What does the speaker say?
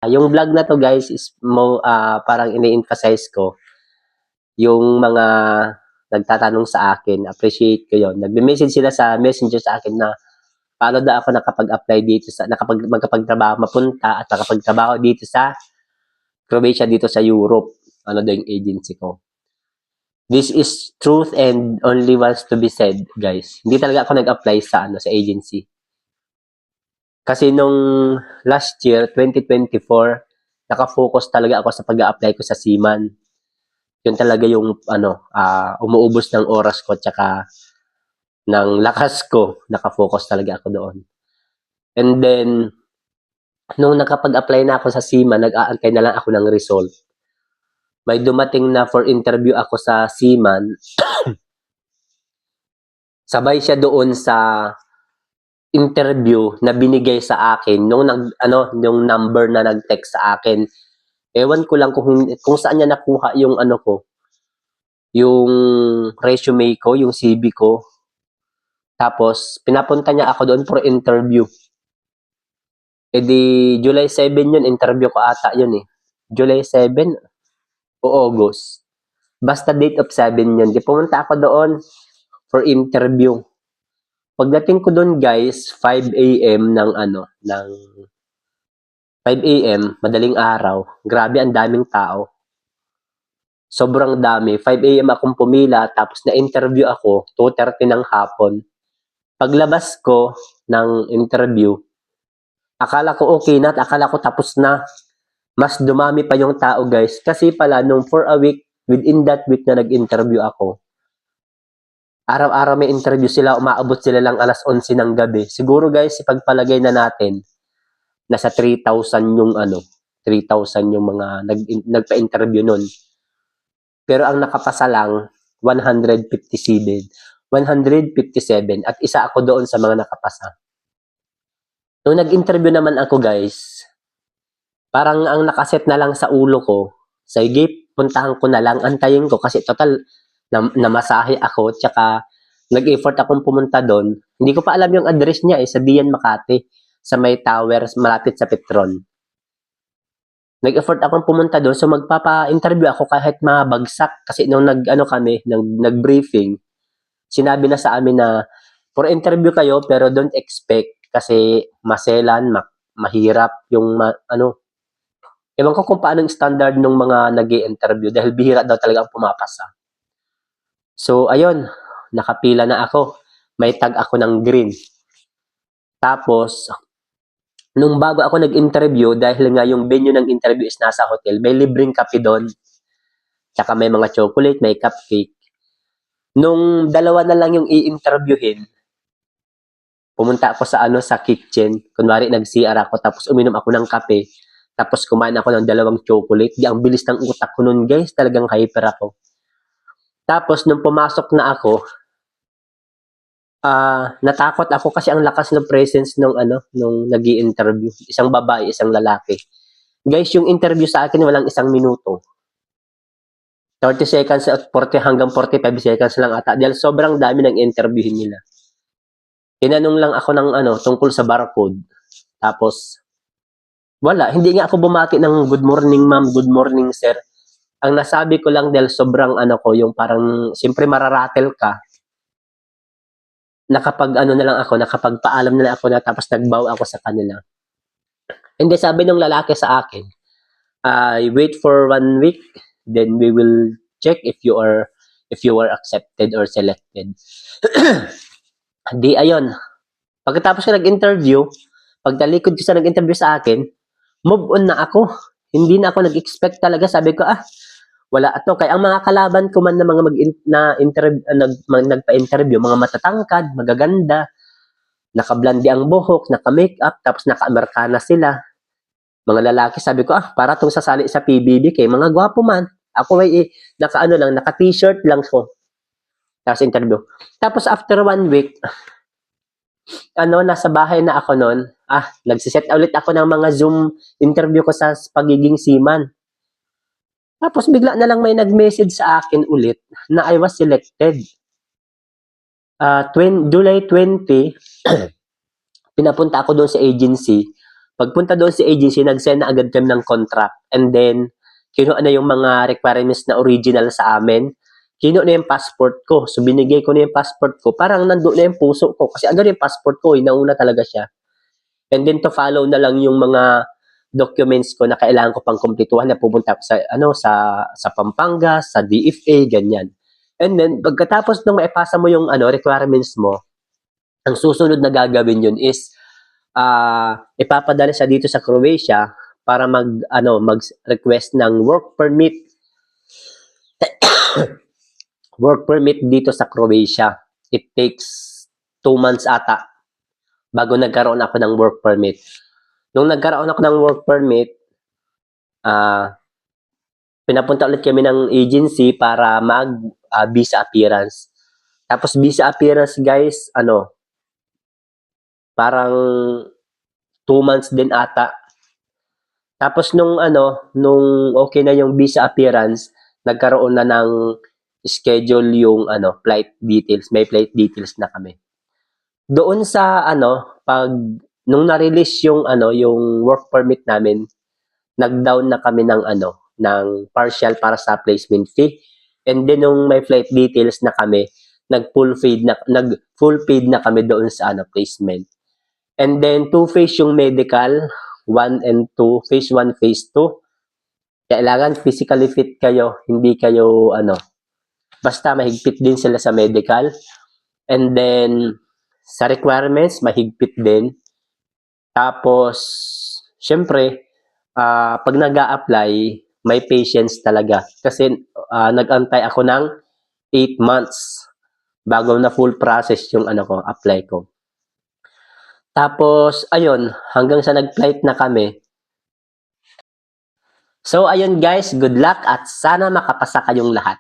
yung vlog na to guys is parang ini-emphasize ko yung mga nagtatanong sa akin. Appreciate ko yon. Nagme-message sila sa messenger sa akin na paano daw ako nakapag-apply dito sa magkapagtrabaho mapunta at nakapagtrabaho dito sa Croatia, dito sa Europe. Ano daw yung agency ko. This is truth and only wants to be said, guys. Hindi talaga ako nag-apply sa sa agency. Kasi nung last year, 2024, naka-focus talaga ako sa pag-a-apply ko sa Seaman. Yun talaga yung umuubos ng oras ko tsaka ng lakas ko. Naka-focus talaga ako doon. And then nung nakapag-apply na ako sa Seaman, nag-aantay na lang ako ng result. May dumating na for interview ako sa Seaman. Sabay siya doon sa interview na binigay sa akin nung yung number na nag-text sa akin. Ewan ko lang kung saan niya nakuha yung yung resume ko, yung CV ko. Tapos pinapunta niya ako doon for interview. Eh di July 7 yun, interview ko ata yun eh. July 7 o August. Basta date of 7 yun. Di pumunta ako doon for interview. Pagdating ko doon guys, 5 AM ng 5 AM, madaling araw. Grabe, ang daming tao. Sobrang dami. 5 AM akong pumila, tapos na-interview ako, 2:30 ng hapon. Paglabas ko ng interview, akala ko okay na, akala ko tapos na. Mas dumami pa yung tao guys. Kasi pala, nung for a week, within that week na nag-interview ako, araw-araw may interview sila, umaabot sila lang alas 11 ng gabi. Siguro guys, ipagpalagay na natin, nasa 3,000 yung 3,000 yung mga nagpa-interview nun. Pero ang nakapasa lang, 157 at isa ako doon sa mga nakapasa. Nung nag-interview naman ako guys, parang ang nakaset na lang sa ulo ko, sige, puntahan ko na lang, antayin ko kasi total namasahe ako, tsaka nag-effort akong pumunta doon. Hindi ko pa alam yung address niya sa Dian Makati, sa may tower, malapit sa Petron. Nag-effort akong pumunta doon, so magpapa-interview ako kahit mabagsak. Kasi nung nag-briefing, sinabi na sa amin na, for interview kayo, pero don't expect, kasi maselan, mahirap yung ewan ko kung paano yung standard ng mga nag-i-interview, dahil bihira daw talaga ang pumapasa. So, ayun, nakapila na ako. May tag ako ng green. Tapos, nung bago ako nag-interview, dahil nga yung venue ng interview is nasa hotel, may libreng kape doon. Tsaka may mga chocolate, may cupcake. Nung dalawa na lang yung i-interviewin, pumunta ako sa kitchen. Kunwari, nag-CR ako, tapos uminom ako ng kape. Tapos kumain ako ng 2 chocolate. Di, ang bilis ng utak ko nun, guys. Talagang hyper ako. Tapos, nung pumasok na ako, natakot ako kasi ang lakas ng presence nung nag-i-interview. Isang babae, isang lalaki. Guys, yung interview sa akin, walang 1 minuto. 30 seconds at 40 hanggang 45 seconds lang ata. Dahil sobrang dami ng interviewin nila. Tinanong lang ako ng tungkol sa barcode. Tapos, wala. Hindi nga ako bumati ng good morning ma'am, good morning sir. Ang nasabi ko lang dahil sobrang yung parang, siyempre mararatel ka. Nakapagpaalam na lang ako na tapos nagbow ako sa kanila. Hindi, sabi ng lalaki sa akin, wait for 1 week, then we will check if you are accepted or selected. Di, ayun. Pagkatapos ko nag-interview, pagtalikod ko sa nag-interview sa akin, move on na ako. Hindi na ako nag-expect talaga. Sabi ko, wala ato. Kaya ang mga kalaban ko man na mga nagpa-interview, mga matatangkad, magaganda, naka-blondie ang buhok, naka-makeup, tapos naka-Amerikana sila. Mga lalaki, sabi ko, para tong sasali sa PBB, kay mga gwapo man. Ako ay naka-t-shirt lang ko. Tapos interview. Tapos after 1 week, nasa bahay na ako noon. Nagsiset ulit ako ng mga Zoom interview ko sa pagiging seaman. Tapos bigla na lang may nag-message sa akin ulit na I was selected. July 20, pinapunta ako doon sa agency Pagpunta doon sa agency, nag-send na agad kami ng contract. And then, kinuha na yung mga requirements na original sa amin. Kinuha na yung passport ko. So, binigay ko na yung passport ko. Parang nandoon na yung puso ko. Kasi agad yung passport ko, nauna talaga siya. And then, to follow na lang yung mga documents ko na kailangan ko pang kumpletuhan na pupunta sa sa Pampanga, sa DFA, ganyan. And then pagkatapos nung maipasa mo yung requirements mo, ang susunod na gagawin yun is ipapadala siya dito sa Croatia para mag-request ng work permit dito sa Croatia. It takes 2 months ata bago nagkaroon ako ng work permit. Nung nagkaroon ako ng work permit, pinapunta ulit kami ng agency para visa appearance. Tapos visa appearance, guys, parang 2 months din ata. Tapos nung okay na yung visa appearance, nagkaroon na ng schedule yung flight details. May flight details na kami. Doon sa nung na-release yung work permit namin, nag-down na kami ng partial para sa placement fee. And then nung may flight details na kami, nag-full paid na kami doon sa placement. And then 2 phase yung medical, 1 and 2, phase 1, phase 2. Kailangan physically fit kayo, hindi kayo basta mahigpit din sila sa medical. And then sa requirements, mahigpit din. Tapos syempre, pag nag-a-apply, may patience talaga. Kasi nag-antay ako ng 8 months bago na full process yung apply ko. Tapos, ayun, hanggang sa nag-flight na kami. So, ayun guys, good luck at sana makapasa kayong lahat.